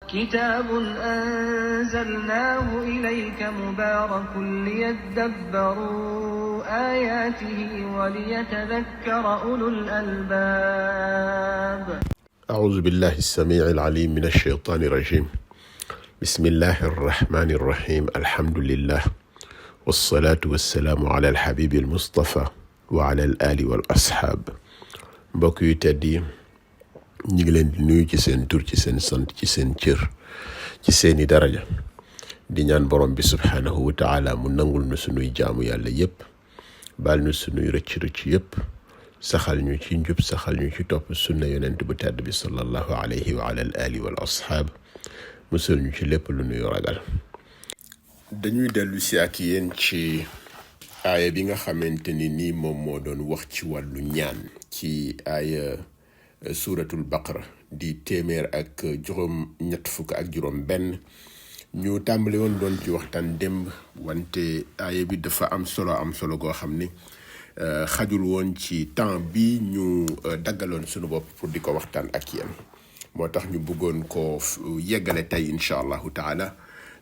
كتاب أنزلناه إليك مبارك ليدبروا آياته وليتذكر أولو الألباب. أعوذ بالله السميع العليم من الشيطان الرجيم. بسم الله الرحمن الرحيم. الحمد لله والصلاة والسلام على الحبيب المصطفى وعلى الآل والأصحاب. mbokk yu tedd yi ñu ngi leen di nuyu ci seen tur, ci seen sant, ci seen cër, ci seeni daraja, di ñaan borom bi subhaanahu wa taala mu nangul nu sunuy jaamu yàlla yépp, baal nu sunuy rëcc-rëcc yépp, saxal ñu ci njub, saxal ñu ci topp sunna yonent bu tedd bi sallallahu alayhi wa ala al ali wal ashaab, musal ñu ci lépp lu nuy ragal. dañuy dellu si ak yéen ci aaya bi nga xamante ni nii moom moo doon wax ci wàllu ñaan ci aaya suuratul baqara di téeméer ak ñett fukk ak juróom benn. ñu tàmbali woon doon ci waxtaan démb, wante aaya bi dafa am solo goo xam ni xajul woon ci temps bi ñu daggaloon sunu bopp pour di ko waxtaan ak yéen, moo tax ñu bëggoon ko yeggale tey incha allahu taala.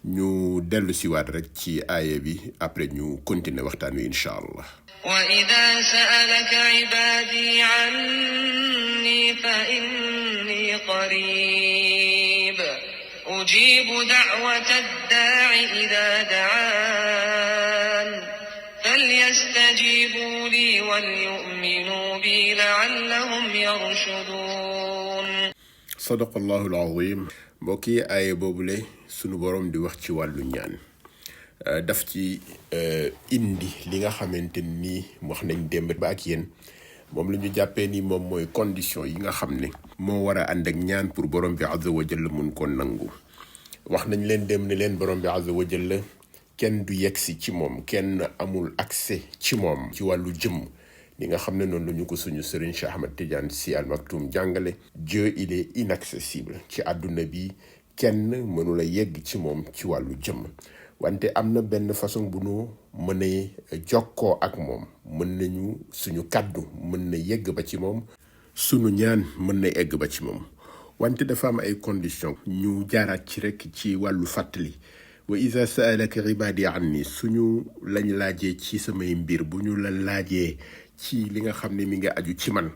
ñu dellu si waat rek ci aaya bi, après ñu continuer waxtaan wi incha allah. وإذا سألك عبادي عني فإني قريب أجيب دعوة الداع إذا دعان فليستجيبوا لي وليؤمنوا بي لعلهم يرشدون. صدق الله العظيم. mbokk yi aaya boobule sunu borom di wax ci wàllu ñaan, daf ci indi li nga xamante ni wax nañ démb ba ak yéen, moom la ñu jàppee ni moom mooy condition yi nga xam ne moo war a ànd ak ñaan pour borom bi azza wa jalla mun ko nangu. wax nañ leen démb ne leen borom bi azza wa jalla kenn du yegsi ci moom, kenn amul accès ci moom ci wàllu jëmm, li nga xam ne noonu la ñu ko suñu sëriñ Cheikh Ahmed Tidiane Sy Al Maktoum jàngale. Dieu il est inaccessible. ci àdduna bi kenn mënula yegg ci moom ci wàllu jëmm, wante am na benn façon bu nu mënee jokkoo ak moom. mën nañu suñu kàddu mën na yegg ba ci moom, suñu ñaan mën na egg ba ci moom, wante dafa am ay conditions. ñu jaaraat ci rek ci wàllu fàttali. wa iza sa'alaka ibadi anni, suñu lañ laajee ci samay mbir, bu ñu la laajee ci li nga xam ne mi nga aju ci man,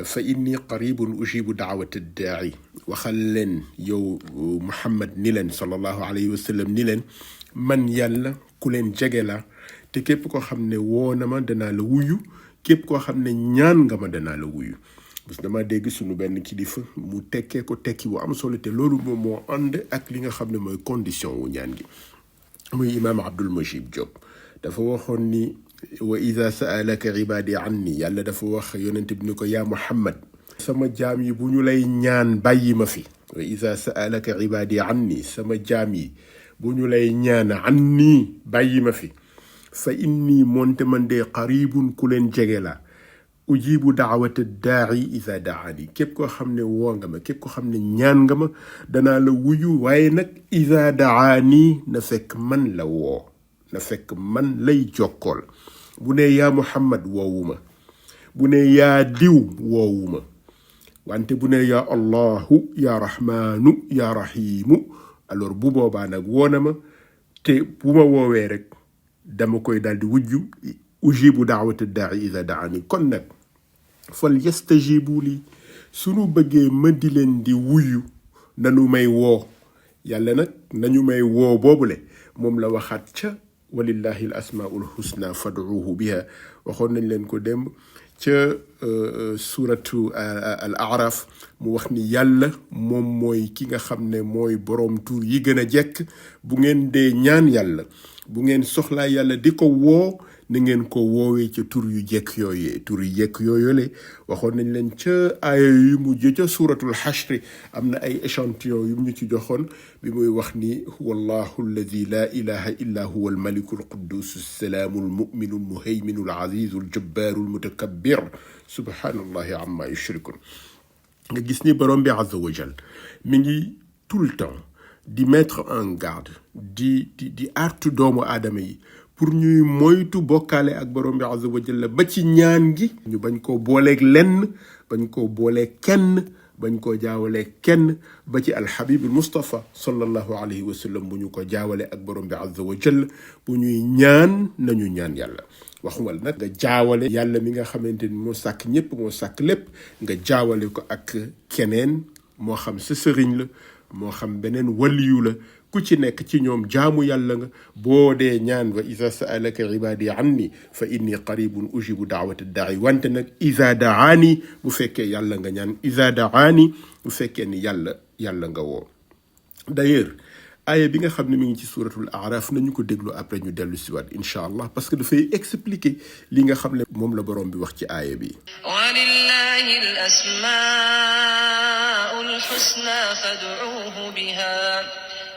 fa inni qaribun ujibu daawata daa'i, waxal leen yow Muhammad ni leen sallallahu alayhi wa sallam ni leen man yàlla ku leen jege la, te képp koo xam ne woo na ma danaa la wuyu, képp koo xam ne ñaan nga ma danaa la wuyu. bés dama dégg suñu benn kilifa mu tekkee ko tekki bu am solo, te loolu moom moo ànd ak li nga xam ne mooy condition wu ñaan gi. muy imaam Abdul Mujib Diop dafa waxoon ni wa ida saalaka ibadi anni, yàlla dafa wax yonent bi ni ko yaa Muhammad, sama jaam yi bu ñu lay ñaan bàyyi ma fi. wa ida saalaka ibadi anni, sama jaam yi bu ñu lay ñaan anni bàyyi ma fi. fa inni moonte man de qaribun ku leen jege la, ujibu daawata daa'i ida daani, képp koo xam ne woo nga ma, képp koo xam ne ñaan nga ma danaa la wuyu, waaye nag ida daani na fekk man la woo, na fekk man lay jokkool. bu ne yaa Muhammad woowuma, bu ne yaa diw woowuma, wante bu ne yaa Allahu yaa Rahmaanu yaa Rahiimu, alors bu boobaa nag woona ma, te bu ma woowee rek dama koy daal di wujju. ujibu daawata daa'i ida daani. kon nag fal yastajibu li, sunu bëggee ma di leen di wuyu nanu may woo. yàlla nag nañu may woo boobule moom la waxaat ca walillahi al asmaul husna fad'uuhu biha. waxoon nañ leen ko démb ca suratu al araf, mu wax ni yàlla moom mooy ki nga xam ne mooy boroom tur yi gën a jekk. bu ngeen dee ñaan yàlla, bu ngeen soxlaa yàlla di ko woo, na ngeen ko woowee ca tur yu jekk yooyee. tur yu jekk yooyule waxoon nañ leen ca aaya yu mujj ca suratul xashri, am na ay échantillon yu ñu ci joxoon bi muy wax ni wallahu alladi la ilaha illa huwa almaliku alquddus assalaamu almuminu almuhayminu alazizu aljabbaru almutakabbir subhanallahi amma yushrikun. nga gis ni borom bi azza wa jal mi ngi tout le temps di mettre en garde, di artu doomu aadama yi pour ñuy moytu bokkaale ak borom bi azza wa jalla ba ci ñaan gi ñu bañ koo booleeg lenn, bañ koo booleeg kenn, bañ koo jaawale kenn ba ci alxabib almustafa sallallahu alayhi wa sallam bu ñu ko jaawale ak borom bi azza wa jalla bu ñuy ñaan nañu ñaan yàlla waxumal nag nga jaawale yàlla mi nga xamante ni moo sàkk ñépp moo sàkk lépp nga jaawale ko ak keneen moo xam sa sëriñ la moo xam beneen waliyu la ku ci nekk ci ñoom jaamu yàlla nga boo dee ñaan wa iza sa'alaka ibadi anni fa inni qaribun ujibu da'wata da'i wante nag iza da'ani bu fekkee yàlla nga ñaan iza da'ani bu fekkee ni yàlla nga woo. D'ailleurs aaya bi nga xam ne mi ngi ci suratul A'raf nañu ko déglu après ñu dellu si waat incha allah parce que dafay expliquer li nga xam ne moom la borom bi wax ci aaya bi. walillahi al-asmaa'ul husna fad'uuhu biha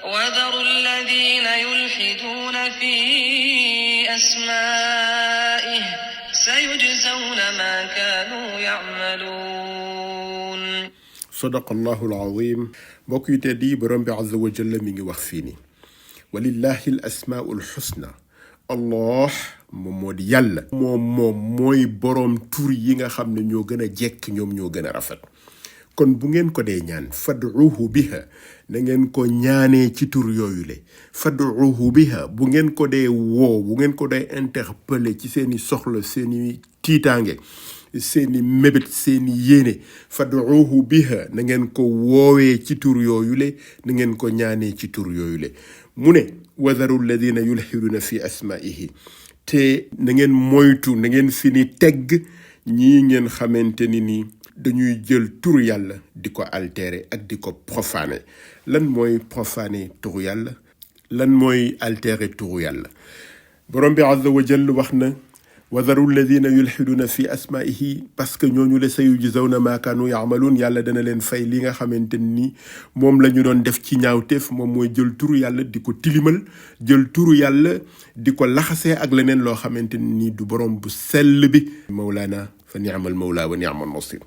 وذروا الذين يلحدون في أسمائه سيجزون ما كانوا يعملون. صدق الله العظيم. mbokk yi tedd yi borom bi azza wa jalla mi ngi wax fii ni walillahi al asmaul husna allah moom moo di yàlla moom mooy borom tur yi nga xam ne ñoo gën a jekk ñoom ñoo gën a rafet. kon bu ngeen ko dee ñaan fad'uuhu biha na ngeen ko ñaanee ci tur yooyu le fad'uuhu biha bu ngeen ko dee woo bu ngeen ko dee interpeller ci seeni soxla seeni tiitaange seeni mébét seeni yéene fad'uuhu biha na ngeen ko woowee ci tur yooyu le na ngeen ko ñaanee ci tur yooyu le mu ne wadaru alladina yulhiduna fi asmaihi te na ngeen moytu na ngeen fi ni tegg ñii ngeen xamante ni dañuy jël turu yàlla di ko altérer ak di ko profaner. lan mooy profaner turu yàlla lan mooy altérer turu yàlla borom bi azza wa jalla wax na wadaru alladina yulhiduna fi asmaihi parce que ñooñu la sayujzawna ma kaanu yaamaluun yàlla dana leen fay li nga xamante ni moom la ñu doon def ci ñaawteef moom mooy jël turu yàlla di ko tilimal jël turu yàlla di ko laxasee ak leneen loo xamante ni du borom bu sell bi mawlaana fa ni'mal mawla wa ni'mal nasir.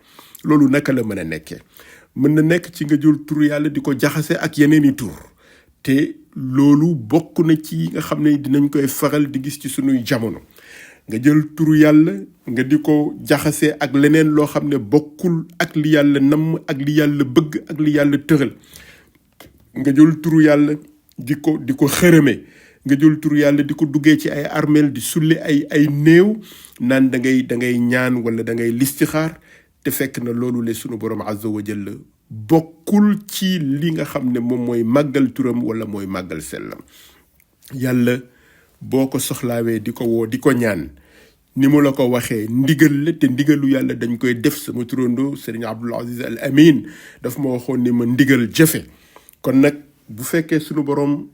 loolu naka la mën a nekkee mën na nekk ci nga jël turu yàlla di ko jaxase ak yeneeni tur te loolu bokk na ci nga xam ne dinañ koy faral di gis ci sunuy jamono nga jël turu yàlla nga di ko jaxase ak leneen loo xam ne bokkul ak li yàlla namm ak li yàlla bëgg ak li yàlla tëral nga jël turu yàlla di ko xërëme nga jël turu yàlla di ko duggee ci ay armeel di sulli ay néew naan da ngay ñaan wala da ngay listixaar te fekk na loolu le sunu borom azza wa jalla bokkul ci li nga xam ne moom mooy màggal turam wala mooy màggal sellam. yàlla boo ko soxlaawee di ko woo di ko ñaan ni mu la ko waxee ndigal la te ndigalu yàlla dañ koy def. sama turandoo Serigne Abdul Aziz Al Amin daf ma waxoon ni ma ndigal jafe. kon nag bu fekkee sunu borom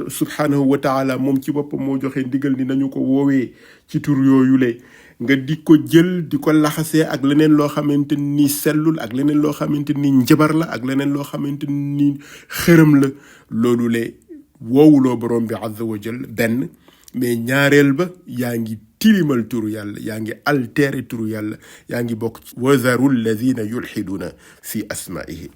subhanahu wa taala moom ci boppam moo joxe ndigal ni nañu ko woowee ci tur yooyu le nga di ko jël di ko laxasee ak leneen loo xamante ni sellul ak leneen loo xamante ni njabar la ak leneen loo xamante ni xërëm la loolu le woowuloo borom bi azza wa jal benn mais ñaareel ba yaa ngi tilimal turu yàlla yaa ngi altérer turu yàlla yaa ngi bokk ci wazaru alladina yulhiduna fi asmaihi.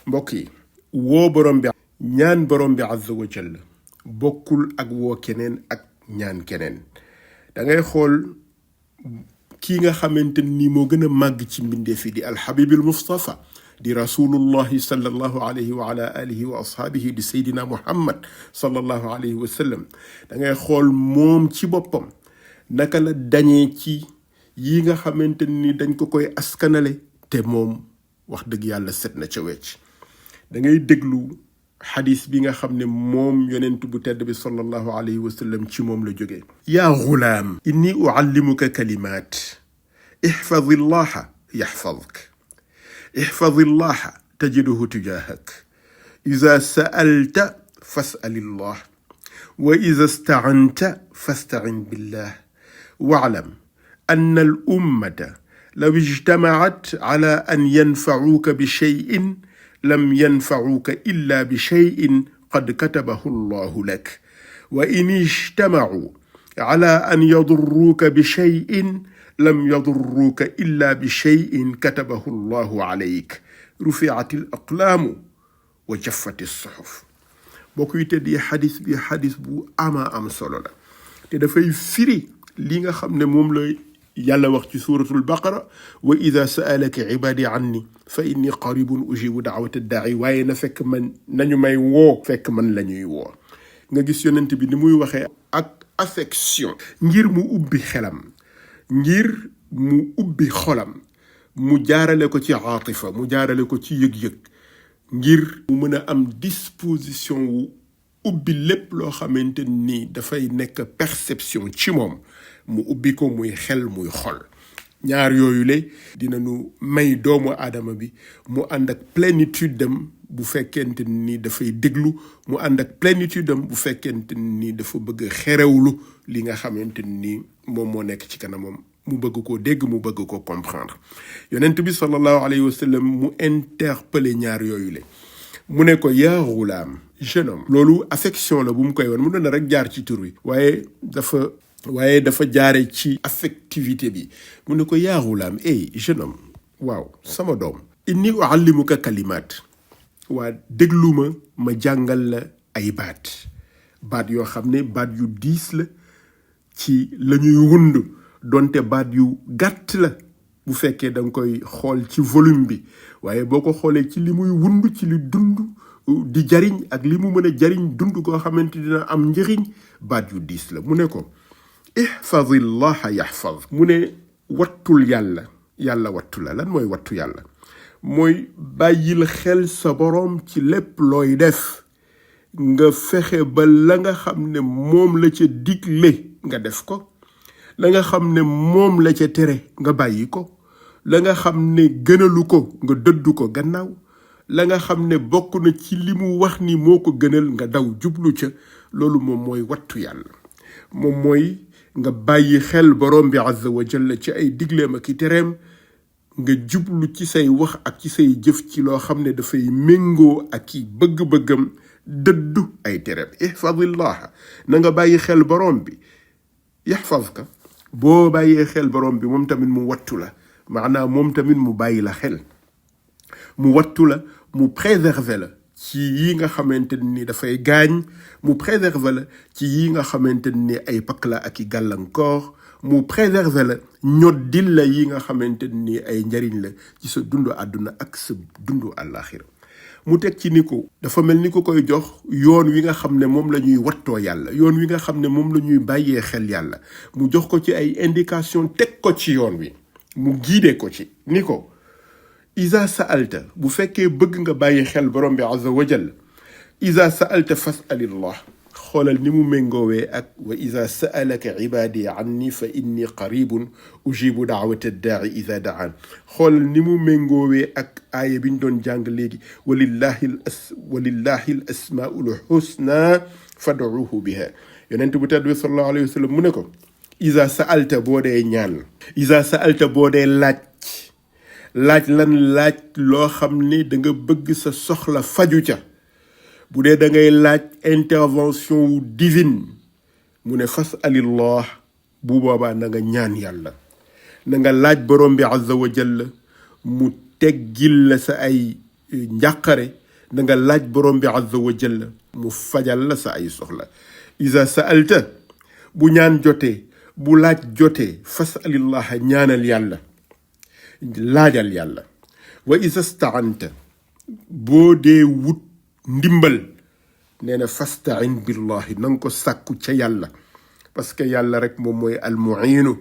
mbokk yi woo borom bi ñaan borom bi azza wa jal bokkul ak woo keneen ak ñaan keneen. da ngay xool kii nga xamante ni moo gën a màgg ci mbindeef yi di alxabibil mustafa di rasulullahi sallallahu alayhi wa ala alihi wa ashaabihi di saydina muhammad sallallahu alayhi wa sallam. da ngay xool moom ci boppam naka la dañee ci yi nga xamante ni dañ ko koy askanale te moom wax dëgg yàlla set na ca wecc. da ngay déglu xadis bi nga xam ne moom yonent bu tedd bi sallallahu alayhi wa sallam ci moom la jógee. yaa gulaam inni uallimuka kalimaat ihfadi llaha yaxfadk ihfadi llaha tajiduhu tujahak ida sa'alta fas'al llah wa ida sta'anta fasta'in billah wa'lam anna al ummata law ijtamacat ala an yanfacuuka bi cheyin lam yanfacuuka illa bi cheyin qad katabahu llahu lak wa in ijtamacuu ala an yadurruuka bi cheyin lam yadurruuka illa bi cheyin katabahu llahu alayk rufiat al aqlaamu wa jaffat as-suhuf. bokk yi tedd yi xadis bi xadis bu ama am solo la te dafay firi li nga xam ne moom la yàlla wax ci suratul baqara wa ida saalaka ibadi anni fa inni qaribun ujibu daawata daai waaye na fekk man nañu may woo fekk man la ñuy woo nga gis yonent bi ni muy waxee ak affection ngir mu ubbi xelam ngir mu ubbi xolam mu jaarale ko ci aatifa mu jaarale ko ci yëg-yëg ngir mu mën a am disposition wu ubbi lépp loo xamante ni dafay nekk perception ci moom mu ubbi ko muy xel muy xol ñaar yooyu le dinañu may doomu aadama bi mu ànd ak plénitude dem bu fekkente ni dafay déglu mu ànd ak plénitude am bu fekkente ni dafa bëgg xerewlu li nga xamante ni moom moo nekk ci kanamam mu bëgg koo dégg mu bëgg ko comprendre yonent bi sallallahu alayhi wa sallam mu interpellé ñaar yooyu le mu ne ko yaa gulaam jeune homme loolu affection la bu mu koy wan mu doon rek jaar ci tur wi waaye dafa jaare ci affectivité bi mu ne ko yaa gulaam jeune homme waaw sama doom inni uallimuka kalimaat waa déglu ma jàngal la ay baat yoo xam ne baat yu diis la ci la ñuy wund donte baat yu gàtt la bu fekkee da nga koy xool ci volume bi waaye boo ko xoolee ci li muy wund ci li dund di jariñ ak li mu mën a jariñ dund koo xamante dina am njëriñ baat yu diis la mu ne ko ihfazillaha yaxfaz mu ne wattul yàlla wattu la lan mooy wattu yàlla mooy bàyyil xel sa boroom ci lépp looy def nga fexe ba la nga xam ne moom la ca digle nga def ko la nga xam ne moom la ca tere nga bàyyi ko la nga xam ne gënalu ko nga dëddu ko gannaaw la nga xam ne bokk na ci li mu wax ni moo ko gënal nga daw jublu ca loolu moom mooy wattu yàlla moom mooy nga bàyyi xel borom bi azza wa jalla ci ay digleem ak i tereem nga jublu ci say wax ak ci say jëf ci loo xam ne dafay méngoo ak i bëgg-bëggam dëddu ay tereem ihfazillah na nga bàyyi xel borom bi yaxfazka boo bàyyee xel borom bi moom tamit mu wattu la maanaam moom tamit mu bàyyi la xel mu wattu la mu préserver la ci yi nga xamante ni dafay gaañ mu préserver la ci yi nga xamante ni ay pakk la ak i gàllankoor mu préserver la ñoddil la yi nga xamante ni ay njariñ la ci sa dundu àdduna ak sa dundu àllaaxira mu teg ci ni ko dafa mel ni ko koy jox yoon wi nga xam ne moom la ñuy wattoo yàlla yoon wi nga xam ne moom la ñuy bàyyee xel yàlla mu jox ko ci ay indication teg ko ci yoon wi mu giide ko ci ni ko isa sa'alta bu fekkee bëgg nga bàyyi xel borom bi azza wa jalla isa sa'alta fas'alillah xoolal ni mu méngoowee ak wa isa sa'alaka ibadi anni fa inni qaribun ujibu daawata daai isa daan xoolal ni mu méngoowee ak aaya bi ñu doon jàng léegi walillahi al asmaul husna fad'uuhu biha yonent bu tedd bi sallallahu alayhi wa sallam mu ne ko isa sa'alta boo dee ñaan isa sa'alta boo dee laaj loo xam ne da nga bëgg sa soxla faju ca bu dee da ngay laaj intervention wu divine mu ne fas'alillah bu boobaa na nga ñaan yàlla na nga laaj borom bi azza wa jalla mu teggil la sa ay njàqare na nga laaj borom bi azza wa jalla mu fajal la sa ay soxla isa sa'alta bu ñaan jotee bu laaj jotee fas'alillah ñaanal yàlla laajal yàlla wa isa sta'anta boo dee wut ndimbal nee na fastain billahi na nga ko sàkku ca yàlla parce que yàlla rek moom mooy almuinu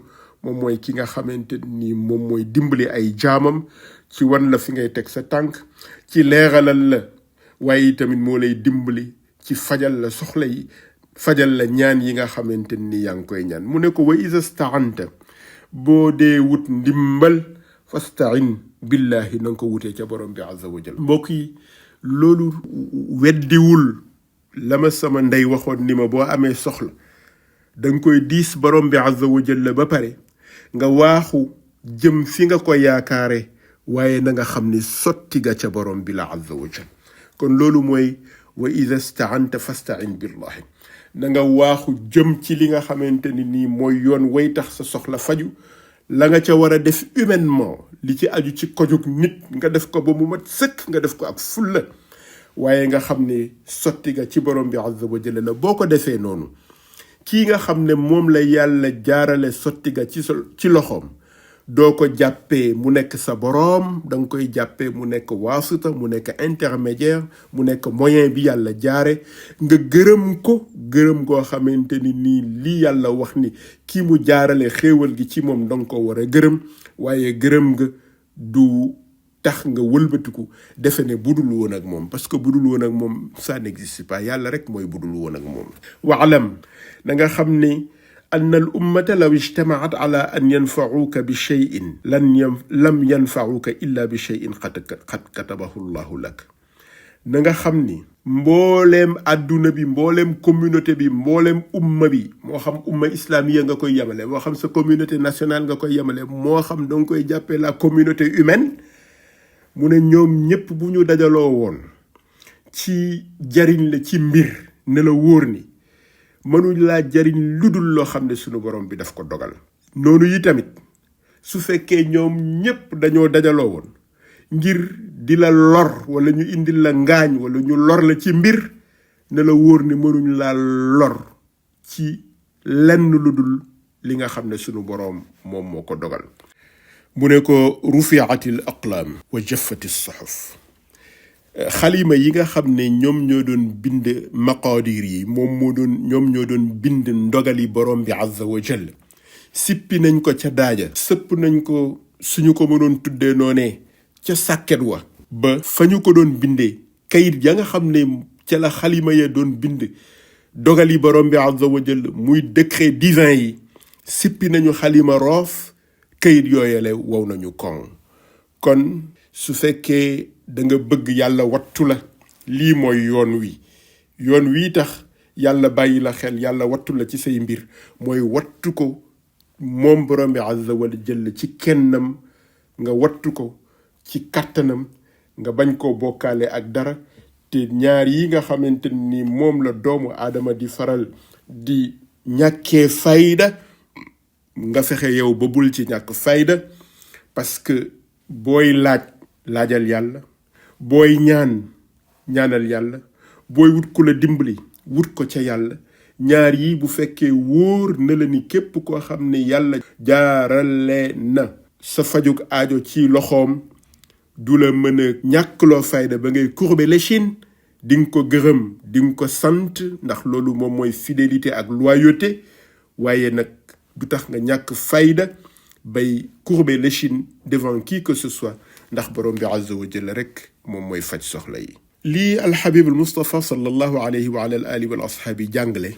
moom mooy ki nga xamante ni moom mooy dimbali ay jaamam ci wan la fi ngay teg sa tànk ci leeralal la waaye tamit moo lay dimbali ci fajal la soxla yi fajal la ñaan yi nga xamante ni yaa ngi koy ñaan mu ne ko wa isa staanta boo dee wut ndimbal fastain billahi na nga ko wutee ca borom bi azza wa jal mbokk yi loolu weddiwul la ma sama ndey waxoon ni ma boo amee soxla danga koy diis borom bi azza wa jalla ba pare nga waaxu jëm fi nga ko yaakaare waaye na nga xam ni sotti ga ca borom bi la azza wa jalla kon loolu mooy wa ida staanta fastain billahi na nga waaxu jëm ci li nga xamante ni nii mooy yoon way tax sa soxla faju la nga ca war a def humainement li ci aju ci kojug nit nga def ko ba mu mat sëkk nga def ko ak fulla waaye nga xam ne sotti ga ci borom bi azza wa jalla la boo ko defee noonu kii nga xam ne moom la yàlla jaarale sotti ga ci loxoom doo ko jàppee mu nekk sa boroom danga koy jàppee mu nekk waasita mu nekk intermédiaire mu nekk moyen bi yàlla jaare nga gërëm ko gërëm goo xamante ni nii li yàlla wax ni kii mu jaarale xéewal gi ci moom danga ko war a gërëm waaye gërëm nga du tax nga wëlbatiku defe ne budul woon ak moom parce que budul woon ak moom ça n'existe pas yàlla rek mooy budul woon ak moom waalam da nga xam ni أن الأمة لو اجتمعت على أن ينفعوك بشيء لم ينفعوك إلا بشيء قد كتبه الله لك نغا خمني مبولم أدونا بي مبولم كوميونيتي بي مبولم أمة بي مو خم أمة إسلامية nga koy yamale mo xam sa communauté nationale nga koy yamale mo xam dang koy jappé la communauté humaine mu ne ñoom ñépp bu ñu dajaloo woon ci jariñ la ci mbir ne la wóor ni mënuñ laa jariñ ludul loo xam ne sunu borom bi daf ko dogal noonu yi tamit su fekkee ñoom ñépp dañoo dajaloo woon ngir di la lor wala ñu indil la ngaañ wala ñu lor la ci mbir ne la wóor ni mënuñ laa lor ci lenn ludul li nga xam ne sunu borom moom moo ko dogal mu ne ko rufiatil aqlaam wa jaffati suhuf xalima yi nga xam ne ñoom ñoo doon bind maqadir yi ñoom ñoo doon bind ndogali borom bi azza wa jalla sippi nañ ko ca daaja sëpp nañ ko suñu ko mënoon tuddee noonee ca sàkket wa ba fa ñu ko doon bindee kayit ya nga xam ne ca la xalima ya doon bind dogali borom bi azza wa jalla muy décret divin yi sippi nañu xalima roof kayit yooyale wow nañu kon su fekkee da nga bëgg yàlla wattu la lii mooy yoon wi tax yàlla bàyyi la xel yàlla wattu la ci say mbir mooy wattu ko moom borom bi azza wa jalla ci kennam nga wattu ko ci kàttanam nga bañ koo bokkaale ak dara te ñaar yi nga xamante ni moom la doomu aadama di faral di ñàkkee fayda nga fexe yow ba bul ci ñàkk fayda parce que booy laajal yàlla booy ñaanal yàlla booy wut ku la dimbali wut ko ca yàlla ñaar yi bu fekkee wóor na la ni képp koo xam ne yàlla jaarale na sa fajug aajo ci loxoom du la mën a ñàkkloo fayda ba ngay courber l'échine di nga ko gërëm di nga ko sant ndax loolu moom mooy fidélité ak loyauté waaye nag du tax nga ñàkk fayda bay courber l'échine devant qui que ce soit ndax borom bi azza wa jalla rek moom mooy faj soxla yi lii alxabib almustafa sallallahu alayhi wa ala alihi wal ashaabi jàngale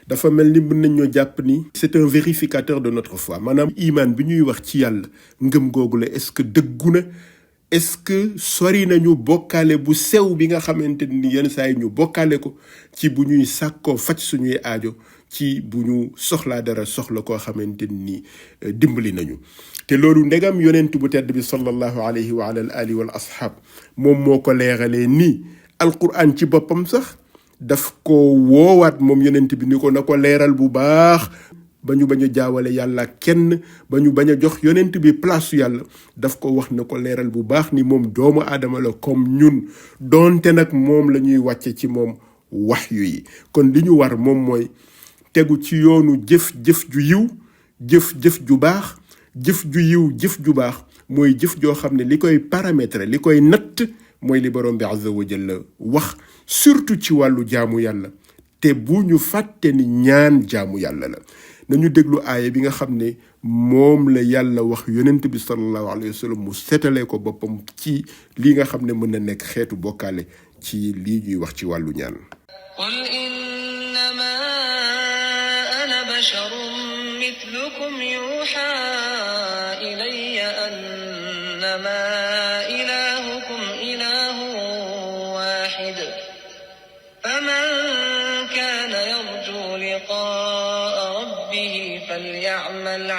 dafa mel ni mën nañ ñoo jàpp ni c'est un vérificateur de notre foi maanaam iman bi ñuy wax ci yàlla ngëm googu la est-ce que dëggu na est-ce que sori nañu bokkaale bu sew bi nga xamante ni yenn saa yi ñu bokkaale ko ci bu ñuy sàkkoo faj suñuy aajo ci bu ñu soxlaa dara soxla koo xamante ni dimbali nañu te loolu ndegam yonent bu tedd bi sallallahu alayhi wa ala alihi wal ashab moom moo ko leeralee nii alquran ci boppam sax daf ko woowaat moom yonent bi ni ko na ko leeral bu baax ba ñu bañ a jaawale yàlla kenn ba ñu bañ a jox yonent bi place yàlla daf ko wax na ko leeral bu baax ni moom doomu aadama la comme ñun donte nag moom la ñuy wàcce ci moom waxyu yi kon li ñu war moom mooy tegu ci yoonu jëf ju yiw jëf ju baax jëf ju yiw jëf ju baax mooy jëf joo xam ne li koy paramétrer li koy natt mooy li borom bi azza wa jalla wax surtout ci wàllu jaamu yàlla te bu ñu fàtte ni ñaan jaamu yàlla la nañu déglu aaya bi nga xam ne moom la yàlla wax yonent bi sallallahu alayhi wa sallam mu setalee ko boppam ci li nga xam ne mën na nekk xeetu bokkaale ci lii ñuy wax ci wàllu ñaan qul innama ana basharun mithlukum yuha ilayya annama ilahukum ilahun wahid faman kana yarju liqa'a rabbih فليعمل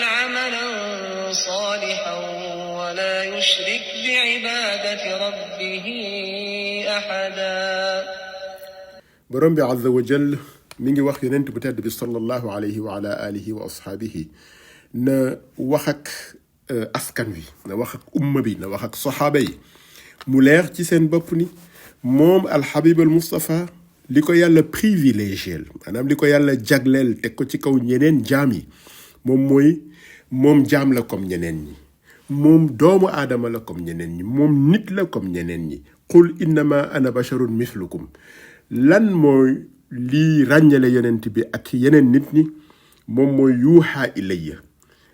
عملا صالحا ولا يشرك بعبادة ربه أحدا borom bi azza wa jall mi ngi wax yonent bu tedd bi sallallahu alayhi wa ala alihi wa ashaabihi na wax ak askan wi na wax ak umma bi na wax ak saxaaba yi mu leer ci seen bopp ni moom alxabib al Mustafa li ko yàlla privilégié maanaam li ko yàlla jagleel teg ko ci kaw ñeneen jaam yi moom jaam la comme ñeneen ñi moom doomu aadama la comme ñeneen ñi moom nit la comme ñeneen ñi qul innama ana basharun mislukum lan mooy lii ràññale yonent bi ak yeneen nit ñi moom mooy yuuxaa ilayya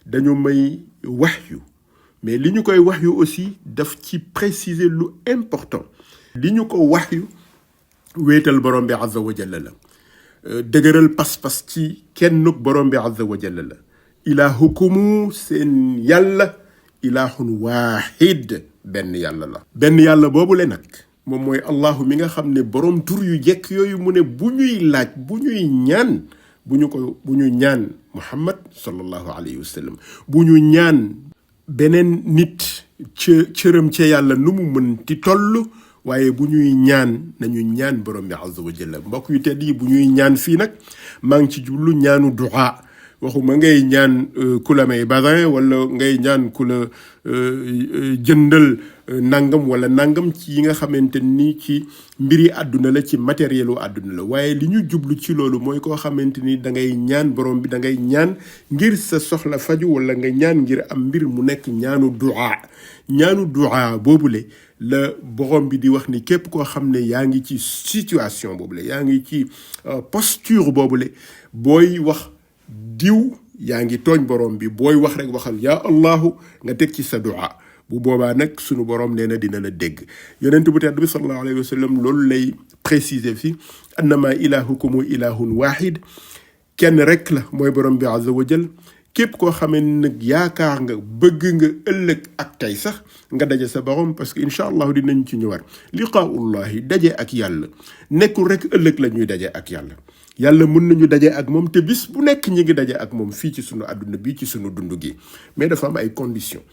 dañu may waxyu mais li ñu koy waxyu aussi daf ci préciser lu important li ñu ko waxyu wéetal borom bi azza wa jalla la dëgëral pas-pas ci kennuk borom bi azza wa jalla la ilaahukumu seen yàlla ilaahun waahid benn yàlla boobule nag moom mooy allahu mi nga xam ne borom tur yu jekk yooyu mu ne bu ñuy laaj bu ñuy ñaan bu ñu ñaan muhammad sallallahu alayhi wa sallam bu ñu ñaan beneen nit cëram ca yàlla nu mu mën ti toll waaye bu ñuy ñaan nañu ñaan borom bi azza wa jalla mbokk yu tedd yi bu ñuy ñaan fii nag maa ngi ci jublu ñaanu du'a waxuma ngay ñaan ku la may basin wala ngay ñaan ku la jëndal nangam wala nangam ci yi nga xamante ni ci mbiri àdduna la ci matérielu àdduna la waaye li ñu jublu ci loolu mooy koo xamante ni da ngay ñaan borom bi da ngay ñaan ngir sa soxla faju wala nga ñaan ngir am mbir mu nekk ñaanu du'a boobule la borom bi di wax ni képp koo xam ne yaa ngi ci situation boobule yaa ngi ci posture boobule booy wax diw yaa ngi tooñ borom bi booy wax rek waxal yaa allahu nga teg ci sa du'a bu boobaa nag sunu borom nee na dina la dégg yonent bu tedd bi sallallahu alayhi wa sallam loolu lay préciser fi annama ilahukum ilahun wahid kenn rek la mooy borom bi azza wa jal képp koo xamee nag yaakaar nga bëgg nga ëllëg ak tey sax nga daje sa borom parce que incha allahu dinañ ci ñëwaat liqaaullahi daje ak yàlla nekkul rek ëllëg la ñuy daje ak yàlla yàlla mën nañu daje ak moom te bis bu nekk ñi ngi daje ak moom fii ci sunu àdduna bi ci sunu dund gi mais dafa am ay conditions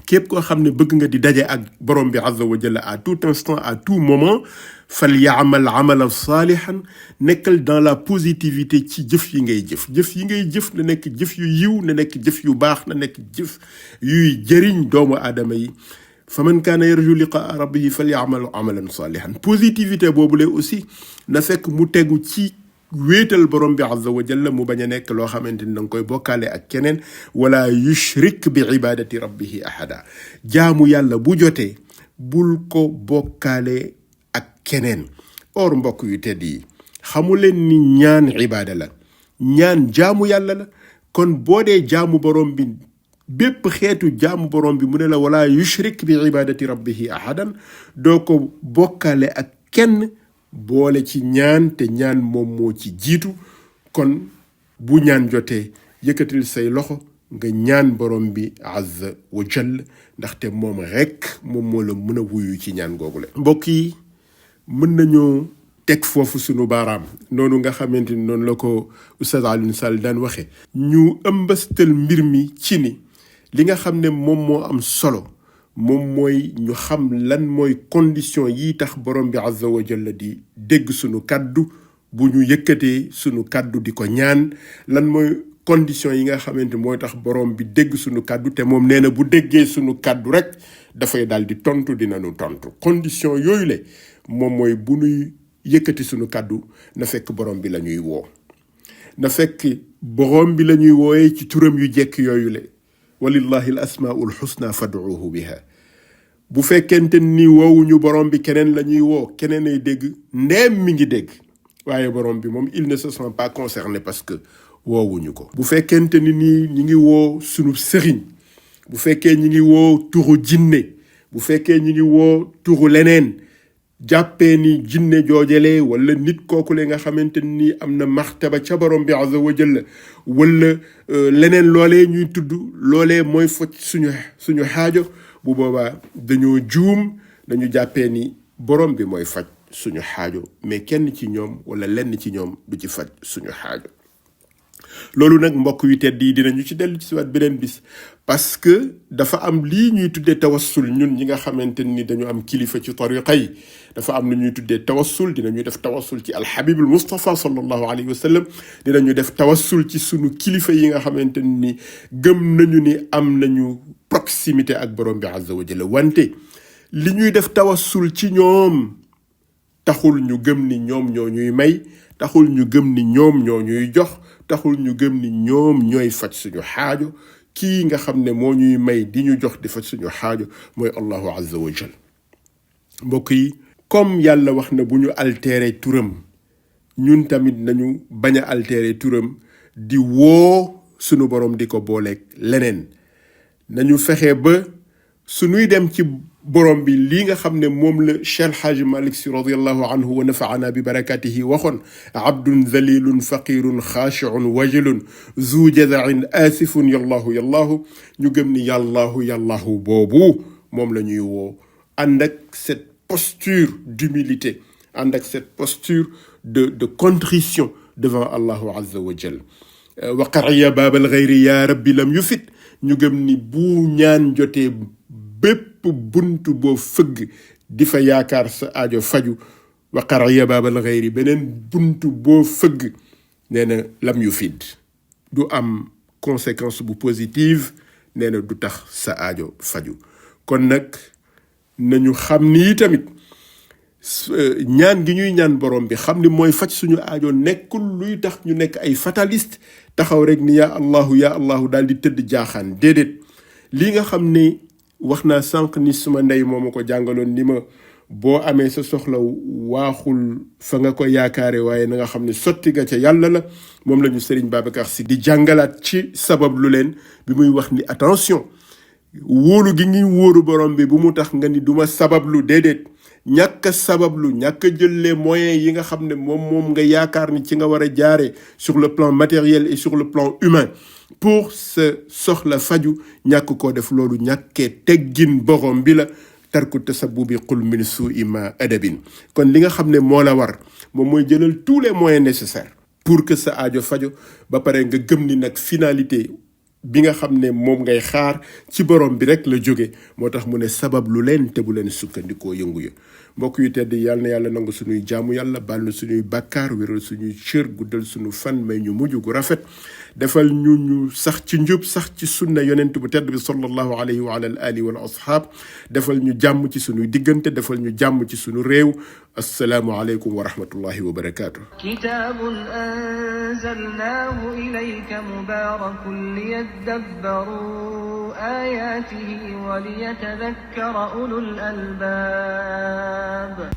képp koo xam ne bëgg nga di daje ak borom bi azza wa jalla à tout instant à tout moment fal yaamal amalan saalihan nekkal dans la positivité ci jëf yi ngay jëf na nekk jëf yu yiw na nekk jëf yu baax na nekk jëf yuy jëriñ doomu aadama yi fa man kaana yarju liqaa rabbihi fal yaamal amalan saalihan positivité boobule aussi na fekk mu tegu ci wéetal borom bi azza wa jalla mu bañ a nekk loo xamante ni danga koy bokkaale ak keneen wala yushrik bi ibadati rabbihi ahada jaamu yàlla bu jotee bul ko bokkaale ak keneen or mbokk yu tedd yi xamuleen ni ñaan ibaada la ñaan jaamu yàlla la kon boo dee jaamu borom bi bépp xeetu jaamu borom bi mu ne la wala yushrik bi ibadati rabbihi ahadan doo ko bokkaale ak kenn boole ci ñaan te ñaan moom moo ci jiitu kon bu ñaan jotee yëkkatil say loxo nga ñaan borom bi azza wa jall ndaxte moom rekk moom moo la mën a wuyu ci ñaan googule mbokk yi mën nañoo teg foofu sunu baaraam noonu nga xamante ni noonu la ko Oustaz Alioune Sall daan waxe ñu ëmbastal mbir mi ci ni li nga xam ne moom moo am solo moom mooy ñu xam lan mooy condition yi tax borom bi azza wa jalla di dégg sunu kaddu bu ñu yëkkatee sunu kaddu di ko ñaan lan mooy condition yi nga xamante mooy tax borom bi dégg sunu kaddu te moom nee na bu déggee sunu kaddu rek dafay daal di tontu dinañu tontu condition yooyu le moom mooy bu ñuy yëkkati sunu kaddu na fekk borom bi la ñuy woo na fekk borom bi la ñuy wooyee ci turam yu jekk yooyu le walillahi al asmaul husna fad'uuhu biha bu fekkente ni woowuñu borom bi keneen la ñuy woo keneen ay dégg ndeem mi ngi dégg waaye borom bi moom il ne se sent pas concerné parce que woowuñu ko bu fekkente ni nii ñi ngi woo sunu sëriñ bu fekkee ñi ngi woo turu jinne bu fekkee ñi ngi woo turu leneen jàppee ni jinne joojale wala nit kookule nga xamante ni am na martaba ca borom bi azza wa jalla wala leneen loolee ñuy tudd loolee mooy foj suñu xaajo bu boobaa dañoo juum dañu jàppee ni borom bi mooy faj suñu xaajo mais kenn ci ñoom wala lenn ci ñoom du ci faj suñu xaajo loolu nag mbokk yu tedd yi dinañu ci dellu ci waat beneen bis parce que dafa am lii ñuy tuddee tawassul ñun ñi nga xamante ni dañu am kilifa ci tariqa yi dafa am lu ñuy tuddee tawassul dinañu def tawassul ci alhabibul Mustafa sallallahu alayhi wa sallam dinañu def tawassul ci sunu kilifa yi nga xamante ni gëm nañu ni am nañu proximité ak borom bi azza wa jalla wante li ñuy def tawassul ci ñoom taxul ñu gëm ni ñoom ñoo ñuy may, taxul ñu gëm ni ñoom ñoo ñuy jox, taxul ñu gëm ni ñoom ñooy faj suñu xaajo. kii nga xam ne moo ñuy may di ñu jox di faj suñu xaajo mooy allahu azza wa jal. mbokk yi comme yàlla wax na bu ñu altérer turam, ñun tamit nañu bañ a altérer turam di woo sunu borom di ko booleeg leneen. nañu fexe ba suñuy dem ci borom bi lii nga xam ne moom la Cheikh Alxaaji Malik Si radiallahu anhu wa nafaana bi barakatihi waxoon: abdun zalilun faqirun xaashiun wajilun zu jazain asifun yallahu yallahu. ñu gëm ni yallahu yallahu boobu moom la ñuy woo, ànd ak cette posture d'humilité, ànd ak cette posture de contrition devant allahu azza wa jal. wa qariya baabal xayri ya rabbi lam yufit. ñu gëm ni bu ñaan jotee bépp buntu boo fëgg di fa yaakaar sa aajo faju. wa qariya baabal xayri, beneen buntu boo fëgg nee na lam yufid, du am conséquence bu positive, nee na du tax sa aajo faju. kon nag nañu xam ni tamit ñaan gi ñuy ñaan borom bi xam ni mooy faj suñu aajo nekkul luy tax ñu nekk ay fataliste taxaw rek ni yaa allahu daal di tëdd jaaxaan. déedéet, lii nga xam ne wax naa sànq ni suma ndey moo ma ko jàngaloon ni ma boo amee sa soxla waaxul fa nga ko yaakaare waaye na nga xam ne sotti nga ca yàlla la. moom la ñu Serigne Babacar Sy di jàngalaat ci sabab lu leen bi muy wax ni attention, wóolu gi ngi wóoru borom bi bu mu tax nga ni duma sabablu. déedéet, ñàkk a sabablu, ñàkk a jël les moyens yi nga xam ne moom nga yaakaar ni ci nga war a jaaree sur le plan matériel et sur le plan humain pour sa soxla faju, ñàkk koo def, loolu ñàkkee teggin borom bi la. tarku tasabbubi qul min suui ma adabin. kon li nga xam ne moo la war moom mooy jëlal tous les moyens nécessaires pour que sa aajo fajo, ba pare nga gëm ni nag finalité bi nga xam ne moom ngay xaar ci borom bi rek la jóge. moo tax mu ne sabab lu leen te bu leen sukkandikoo yëngu ya. mbokk yu tedd, yàlla na yàlla nangu suñuy jaamu yàlla, baal na suñuy bàkkaar, wéral suñuy cër, guddal suñu fan, may ñu mujj gu rafet, defal ñu sax ci njub, sax ci sunna yonent bu tedd bi sallallahu alayhi wa ala alihi wal ashab, defal ñu jàmm ci suñuy diggante, defal ñu jàmm ci suñu réew. assalaamu aleykum wa rahmatullahi wa barakaatu. kitaabun anzalnaahu ilayka mubaarakun liyadabbaruu aayaatihi wa liyatadakkara ulul albaab.